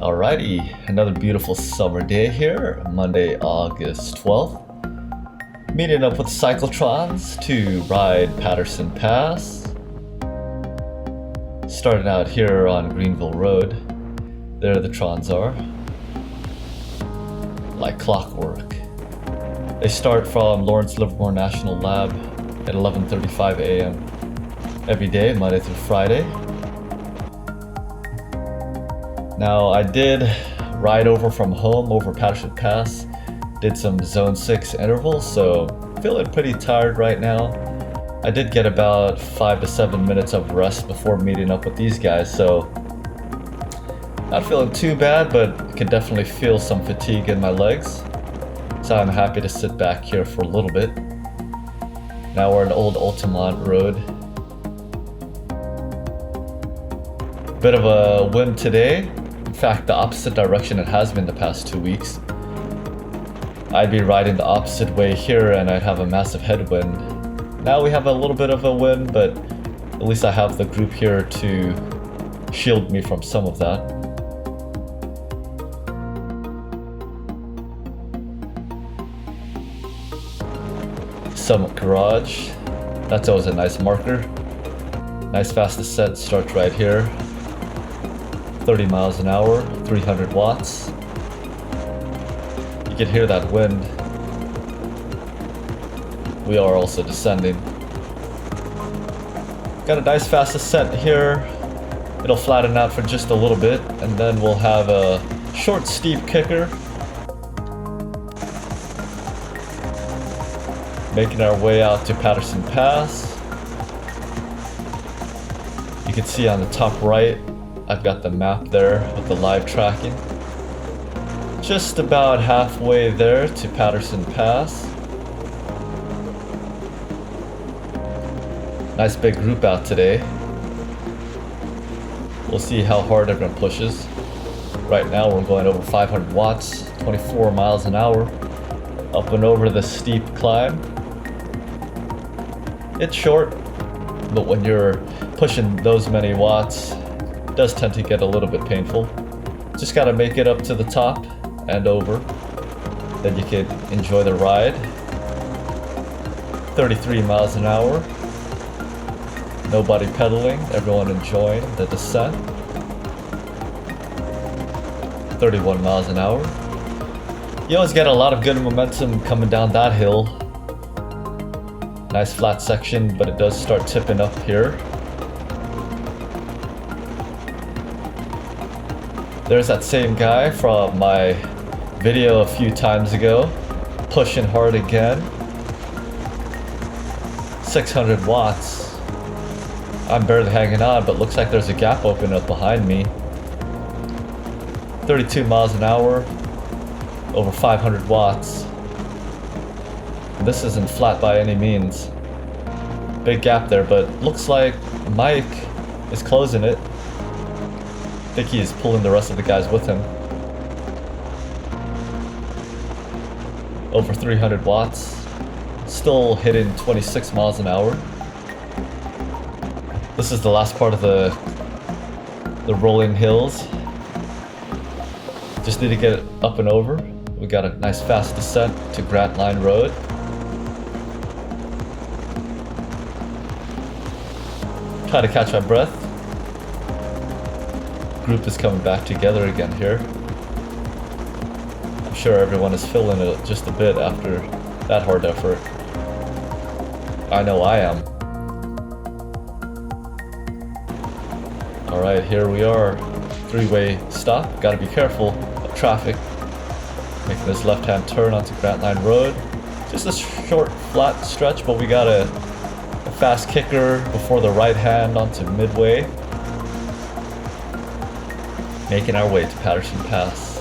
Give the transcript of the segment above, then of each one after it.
Alrighty, another beautiful summer day here, Monday, August 12th. Meeting up with Cycletrons to ride Patterson Pass. Starting out here on Greenville Road. There the Trons are. Like clockwork. They start from Lawrence Livermore National Lab at 11:35 a.m. every day, Monday through Friday. Now, I did ride over from home over Patterson Pass, did some Zone 6 intervals, so feeling pretty tired right now. I did get about 5 to 7 minutes of rest before meeting up with these guys, so not feeling too bad, but I can definitely feel some fatigue in my legs. So I'm happy to sit back here for a little bit. Now we're on Old Altamont Road. Bit of a wind today. In fact, the opposite direction it has been the past 2 weeks. I'd be riding the opposite way here and I'd have a massive headwind. Now we have a little bit of a wind, but at least I have the group here to shield me from some of that. Summit Garage. That's always a nice marker. Nice fast descent starts right here. 30 miles an hour, 300 watts. You can hear that wind. We are also descending. Got a nice fast descent here. It'll flatten out for just a little bit, and then we'll have a short steep kicker. Making our way out to Patterson Pass. You can see on the top right, I've got the map there with the live tracking. Just about halfway there to Patterson Pass. Nice big group out today. We'll see how hard everyone pushes. Right now we're going over 500 watts, 24 miles an hour, up and over the steep climb. It's short, but when you're pushing those many watts, it does tend to get a little bit painful. Just gotta make it up to the top and over. Then you can enjoy the ride. 33 miles an hour. Nobody pedaling, everyone enjoying the descent. 31 miles an hour. You always get a lot of good momentum coming down that hill. Nice flat section, but it does start tipping up here. There's that same guy from my video a few times ago, pushing hard again. 600 watts. I'm barely hanging on, but looks like there's a gap open up behind me. 32 miles an hour, over 500 watts. And this isn't flat by any means. Big gap there, but looks like Mike is closing it. I think he's pulling the rest of the guys with him. Over 300 watts. Still hitting 26 miles an hour. This is the last part of the rolling hills. Just need to get it up and over. We got a nice fast descent to Grant Line Road. Try to catch my breath. Group is coming back together again here. I'm sure everyone is feeling it just a bit after that hard effort. I know I am. Alright, here we are. Three-way stop. Gotta be careful of traffic. Making this left-hand turn onto Grant Line Road. Just a short, flat stretch, but we got a fast kicker before the right hand onto Midway. Making our way to Patterson Pass.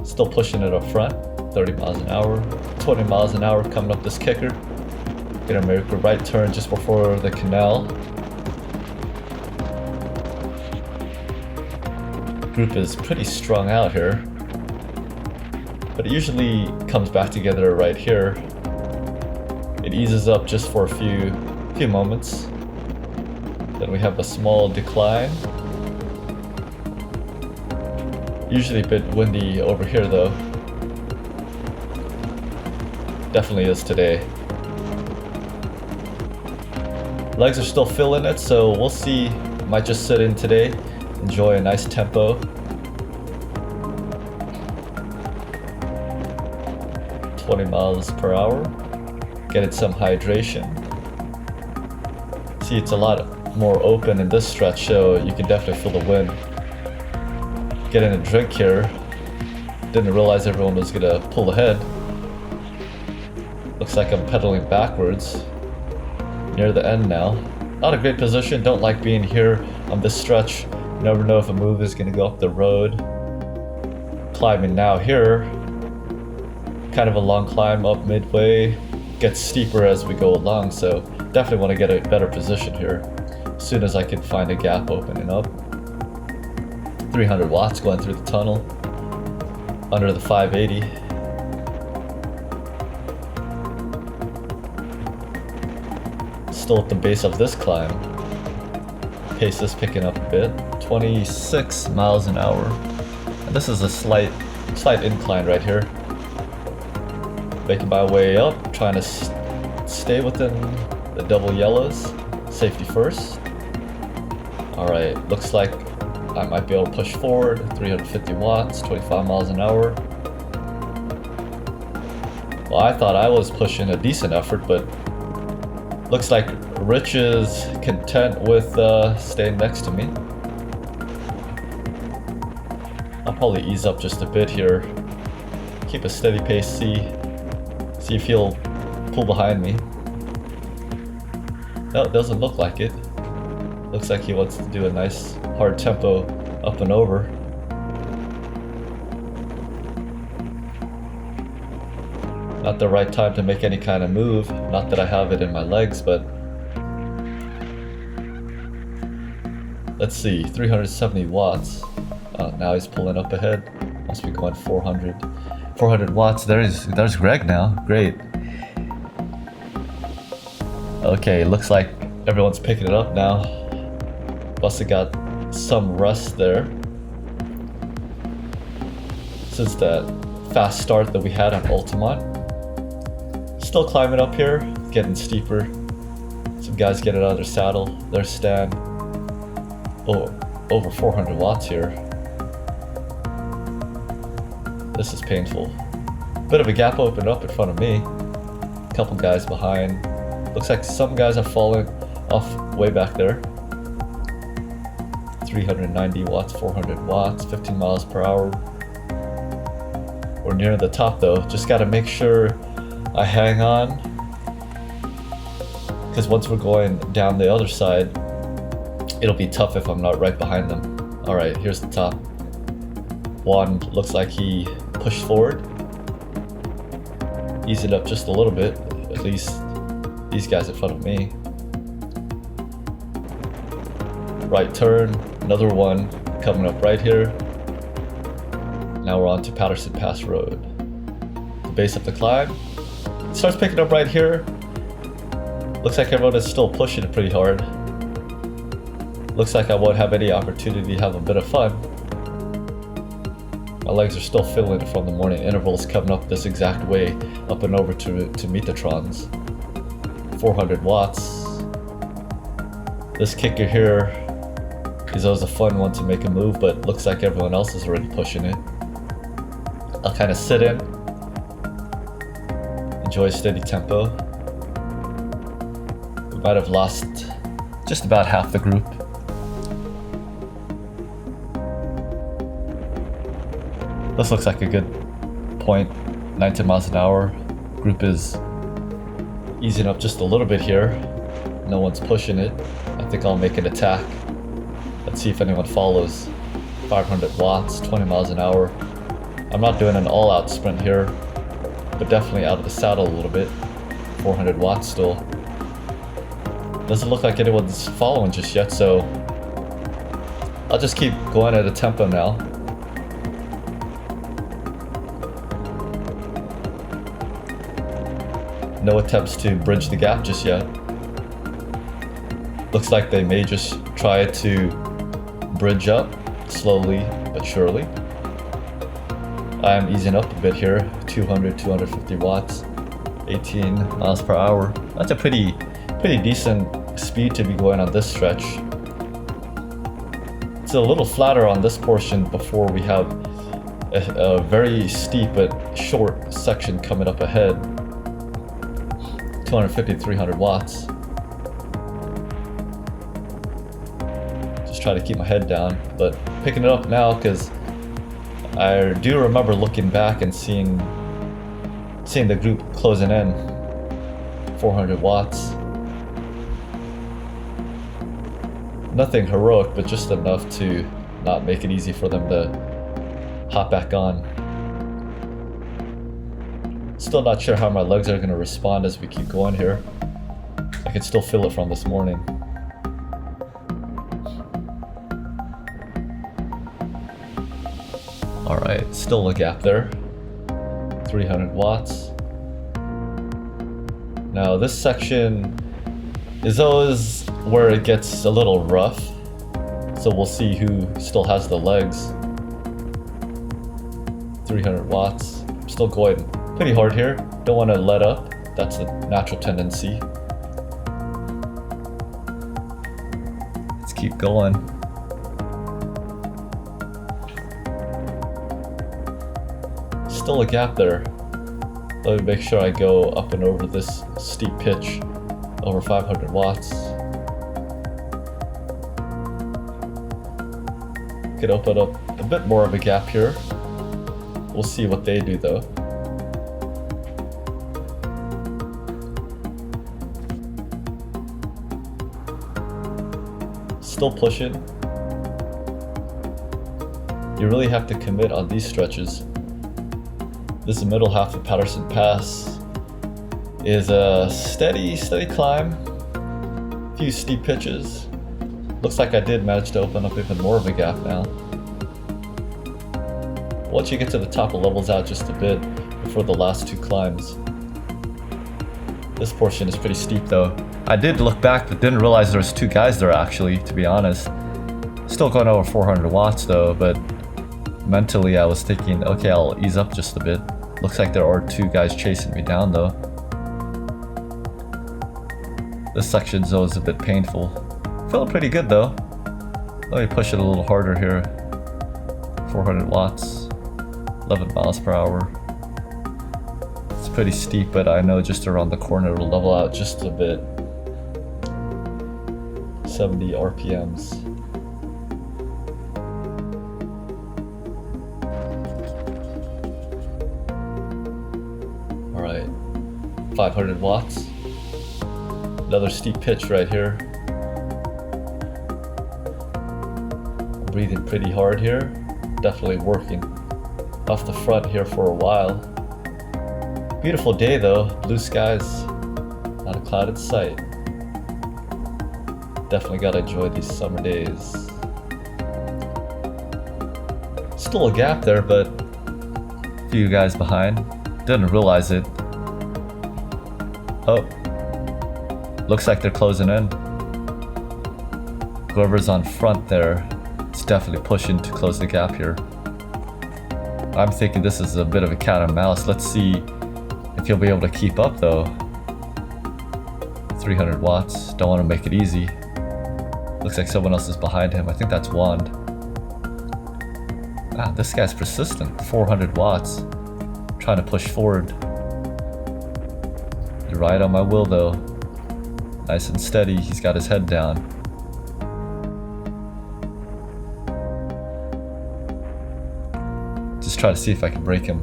Still pushing it up front. 30 miles an hour, 20 miles an hour coming up this kicker. Gonna make a right turn just before the canal. Group is pretty strung out here, but it usually comes back together right here. It eases up just for a few moments. Then we have a small decline. Usually a bit windy over here though. Definitely is today. Legs are still feeling it, so we'll see. Might just sit in today, enjoy a nice tempo. 20 miles per hour. Getting some hydration. See, it's a lot more open in this stretch, so you can definitely feel the wind. Getting a drink here. Didn't realize everyone was gonna pull ahead. Looks like I'm pedaling backwards. Near the end now. Not a great position, don't like being here on this stretch. You never know if a move is gonna go up the road. Climbing now here. Kind of a long climb up midway. Gets steeper as we go along, so definitely want to get a better position here. As soon as I can find a gap opening up. 300 watts going through the tunnel. Under the 580. Still at the base of this climb. Pace is picking up a bit. 26 miles an hour. And this is a slight incline right here. Making my way up, trying to stay within the double yellows. Safety first. Alright, looks like I might be able to push forward. 350 watts, 25 miles an hour. Well, I thought I was pushing a decent effort, but looks like Rich is content with staying next to me. I'll probably ease up just a bit here. Keep a steady pace, see if he'll pull behind me. No, it doesn't look like it. Looks like he wants to do a nice hard tempo up and over. Not the right time to make any kind of move. Not that I have it in my legs, but let's see, 370 watts. Now he's pulling up ahead. Must be going 400 watts. There's Greg now. Great. Okay, looks like everyone's picking it up now. Must have got some rest there since that fast start that we had on Altamont. Still climbing up here, getting steeper. Some guys getting out of their saddle, their stand. Oh, over 400 watts here. This is painful. Bit of a gap opened up in front of me. Couple guys behind. Looks like some guys are falling off way back there. 390 watts, 400 watts, 15 miles per hour. We're near the top though. Just gotta make sure I hang on. Because once we're going down the other side, it'll be tough if I'm not right behind them. Alright, here's the top. Juan looks like he pushed forward. Ease it up just a little bit. At least these guys in front of me. Right turn, another one coming up right here. Now we're on to Patterson Pass Road. The base of the climb. It starts picking up right here. Looks like everyone is still pushing it pretty hard. Looks like I won't have any opportunity to have a bit of fun. My legs are still feeling it from the morning intervals coming up this exact way, up and over to meet the Trons. 400 watts. This kicker here is always a fun one to make a move, but looks like everyone else is already pushing it. I'll kind of sit in, enjoy steady tempo. We might have lost just about half the group. This looks like a good point, 19 miles an hour. Group is easing up just a little bit here. No one's pushing it. I think I'll make an attack. Let's see if anyone follows. 500 watts, 20 miles an hour. I'm not doing an all-out sprint here, but definitely out of the saddle a little bit. 400 watts still. Doesn't look like anyone's following just yet, so I'll just keep going at a tempo now. No attempts to bridge the gap just yet. Looks like they may just try to bridge up slowly but surely. I'm easing up a bit here, 200, 250 watts, 18 miles per hour. That's a pretty decent speed to be going on this stretch. It's a little flatter on this portion before we have a very steep but short section coming up ahead. 250 to 300 watts. Just try to keep my head down, but picking it up now because I do remember looking back and seeing the group closing in. 400 watts. Nothing heroic, but just enough to not make it easy for them to hop back on. Still not sure how my legs are going to respond as we keep going here. I can still feel it from this morning. Alright, still a gap there. 300 watts. Now this section is always where it gets a little rough, so we'll see who still has the legs. 300 watts. I'm still going pretty hard here. Don't want to let up. That's a natural tendency. Let's keep going. Still a gap there. Let me make sure I go up and over this steep pitch over 500 watts. Could open up a bit more of a gap here. We'll see what they do though. Still pushing. You really have to commit on these stretches. This middle half of Patterson Pass is a steady climb. A few steep pitches. Looks like I did manage to open up even more of a gap now. Once you get to the top, it levels out just a bit before the last two climbs. This portion is pretty steep though. I did look back but didn't realize there was two guys there actually, to be honest. Still going over 400 watts though, but mentally I was thinking, okay, I'll ease up just a bit. Looks like there are two guys chasing me down though. This section's always a bit painful. Feeling pretty good though. Let me push it a little harder here. 400 watts, 11 miles per hour. It's pretty steep, but I know just around the corner it'll level out just a bit. 70 RPMs. Alright, 500 watts. Another steep pitch right here. Breathing pretty hard here. Definitely working off the front here for a while. Beautiful day though, blue skies, not a cloud in sight. Definitely gotta enjoy these summer days. Still a gap there, but a few guys behind. Didn't realize it. Oh, looks like they're closing in. Whoever's on front there, it's definitely pushing to close the gap here. I'm thinking this is a bit of a cat and mouse. Let's see if he'll be able to keep up though. 300 watts, don't want to make it easy. Looks like someone else is behind him. I think that's Wand. Ah, this guy's persistent. 400 watts. Trying to push forward. You're right on my will though. Nice and steady, he's got his head down. Just try to see if I can break him.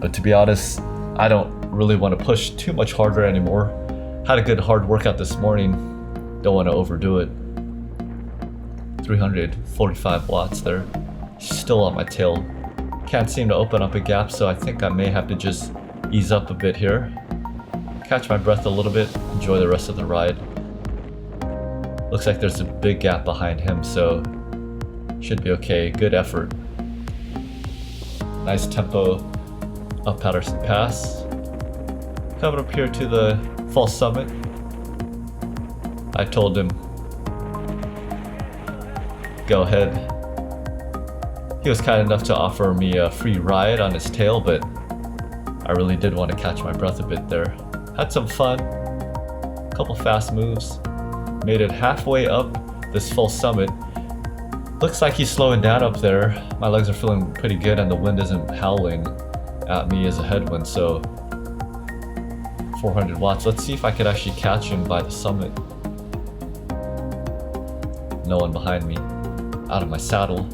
But to be honest, I don't really want to push too much harder anymore. Had a good hard workout this morning. Don't want to overdo it. 345 watts there. Still on my tail. Can't seem to open up a gap, so I think I may have to just ease up a bit here. Catch my breath a little bit, enjoy the rest of the ride. Looks like there's a big gap behind him, so should be okay. Good effort. Nice tempo up Patterson Pass. Coming up here to the false summit. I told him, go ahead. He was kind enough to offer me a free ride on his tail, but I really did want to catch my breath a bit there. Had some fun, couple fast moves, made it halfway up this full summit. Looks like he's slowing down up there. My legs are feeling pretty good and the wind isn't howling at me as a headwind, so 400 watts. Let's see if I could actually catch him by the summit. No one behind me. Out of my saddle.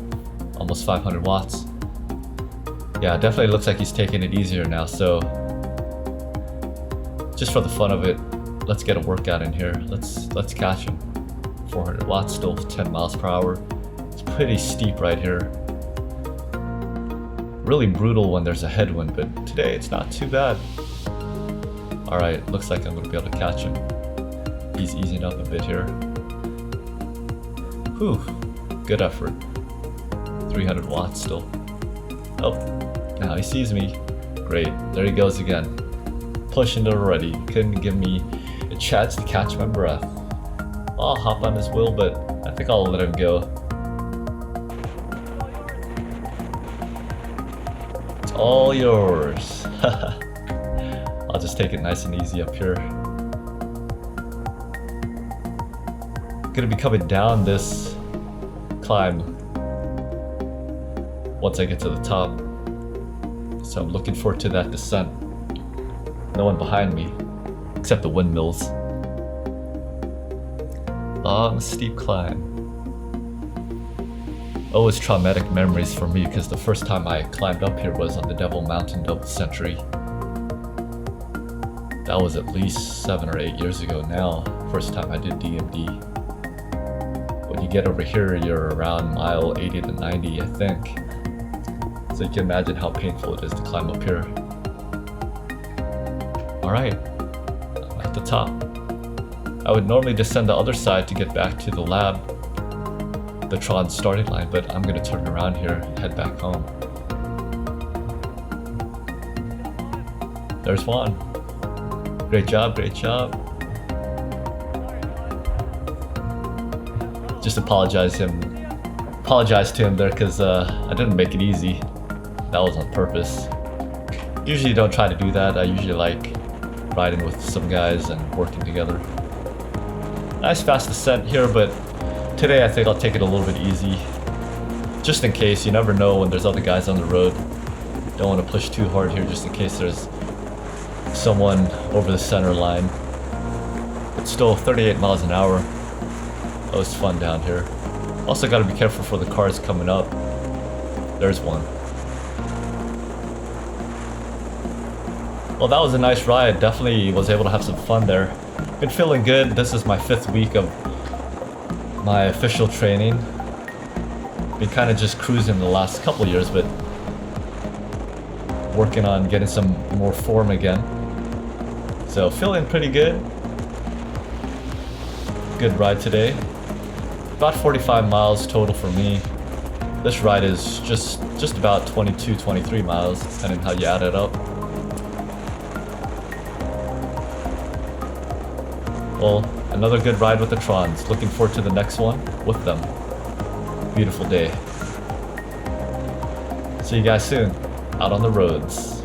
Almost 500 watts. Yeah, definitely looks like he's taking it easier now, so just for the fun of it, let's get a workout in here. Let's catch him. 400 watts, still 10 miles per hour. It's pretty steep right here. Really brutal when there's a headwind, but today it's not too bad. Alright, looks like I'm going to be able to catch him. He's easing up a bit here. Whew, good effort. 300 watts still. Oh, now he sees me. Great, there he goes again. Pushing it already. Couldn't give me a chance to catch my breath. I'll hop on his wheel, but I think I'll let him go. It's all yours. I'll just take it nice and easy up here. Gonna be coming down this climb once I get to the top. So I'm looking forward to that descent. No one behind me, except the windmills. Long, steep climb. Always traumatic memories for me because the first time I climbed up here was on the Devil Mountain Double Century. That was at least 7 or 8 years ago now, first time I did DMD. When you get over here, you're around mile 80 to 90, I think. So you can imagine how painful it is to climb up here. Alright, I'm at the top. I would normally descend the other side to get back to the lab, the Trons starting line, but I'm going to turn around here and head back home. There's Juan. Great job, great job. Just apologize to him there because I didn't make it easy. That was on purpose. Usually don't try to do that. I usually like riding with some guys and working together. Nice fast descent here, but today I think I'll take it a little bit easy. Just in case, you never know when there's other guys on the road. Don't want to push too hard here just in case there's someone over the center line. It's still 38 miles an hour. That was fun down here. Also got to be careful for the cars coming up. There's one. Well, that was a nice ride. Definitely was able to have some fun there. Been feeling good. This is my 5th week of my official training. Been kind of just cruising the last couple years, but working on getting some more form again. So feeling pretty good. Good ride today. About 45 miles total for me. This ride is just about 22, 23 miles, depending on how you add it up. Well, another good ride with the Trons. Looking forward to the next one with them. Beautiful day. See you guys soon, out on the roads.